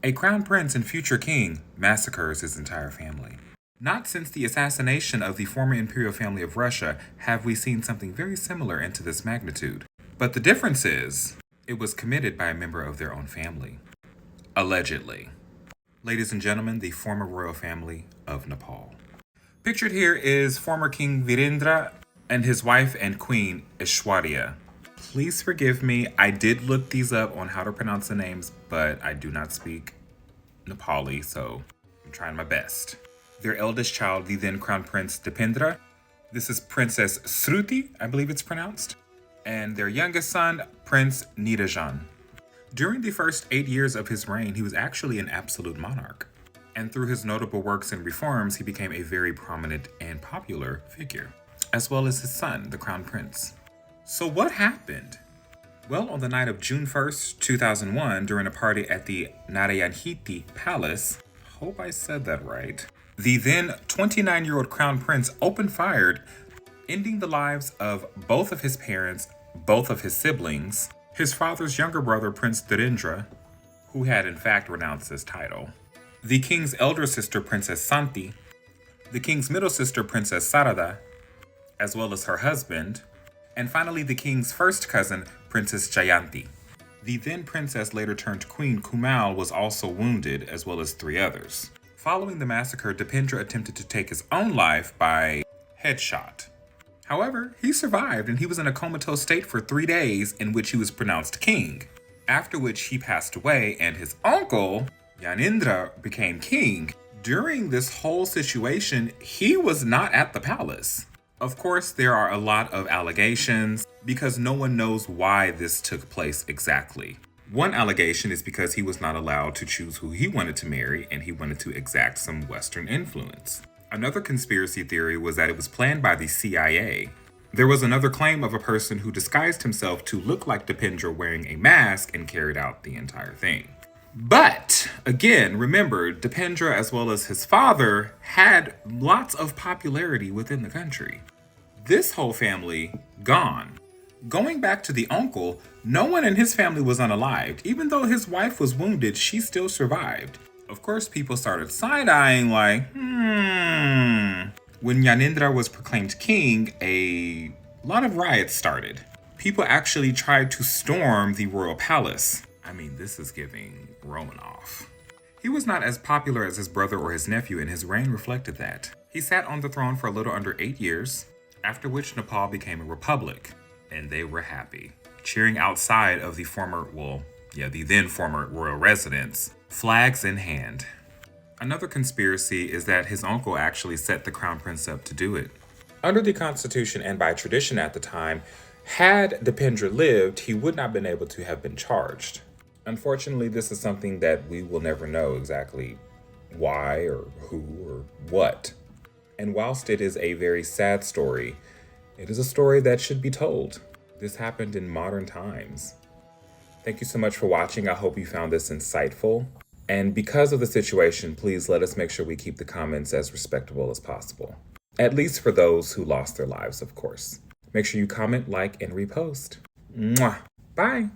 A crown prince and future king massacres his entire family. Not since the assassination of the former imperial family of Russia have we seen something very similar into this magnitude. But the difference is, it was committed by a member of their own family. Allegedly. Ladies and gentlemen, the former royal family of Nepal. Pictured here is former King Virendra and his wife and queen, Aishwarya. Please forgive me, I did look these up on how to pronounce the names, but I do not speak Nepali, so I'm trying my best. Their eldest child, the then Crown Prince Dipendra. This is Princess Sruti, I believe it's pronounced. And their youngest son, Prince Nirajan. During the first 8 years of his reign, he was actually an absolute monarch. And through his notable works and reforms, he became a very prominent and popular figure, as well as his son, the Crown Prince. So what happened? Well, on the night of June 1st, 2001, during a party at the Narayanhiti Palace, hope I said that right, the then 29-year-old Crown Prince opened fire, ending the lives of both of his parents, both of his siblings, his father's younger brother, Prince Dhirendra, who had in fact renounced his title, the king's elder sister, Princess Santi, the king's middle sister, Princess Sarada, as well as her husband, and finally the king's first cousin, Princess Jayanti. The then princess, later turned queen, Kumail, was also wounded, as well as 3 others. Following the massacre, Dipendra attempted to take his own life by headshot. However, he survived and he was in a comatose state for 3 days, in which he was pronounced king, after which he passed away and his uncle, Yanindra, became king. During this whole situation, he was not at the palace. Of course, there are a lot of allegations because no one knows why this took place exactly. One allegation is because he was not allowed to choose who he wanted to marry and he wanted to exact some Western influence. Another conspiracy theory was that it was planned by the CIA. There was another claim of a person who disguised himself to look like Dipendra wearing a mask and carried out the entire thing. But, again, remember, Dipendra as well as his father had lots of popularity within the country. This whole family, gone. Going back to the uncle, no one in his family was unalived. Even though his wife was wounded, she still survived. Of course, people started side-eyeing like, When Yanindra was proclaimed king, a lot of riots started. People actually tried to storm the royal palace. I mean, this is giving Romanov. He was not as popular as his brother or his nephew, and his reign reflected that. He sat on the throne for a little under 8 years, after which Nepal became a republic, and they were happy, cheering outside of the then former royal residence, flags in hand. Another conspiracy is that his uncle actually set the crown prince up to do it. Under the constitution and by tradition at the time, had Dipendra lived, he would not have been able to have been charged. Unfortunately, this is something that we will never know exactly why or who or what. And whilst it is a very sad story, it is a story that should be told. This happened in modern times. Thank you so much for watching. I hope you found this insightful. And because of the situation, please let us make sure we keep the comments as respectable as possible. At least for those who lost their lives, of course. Make sure you comment, like, and repost. Mwah. Bye.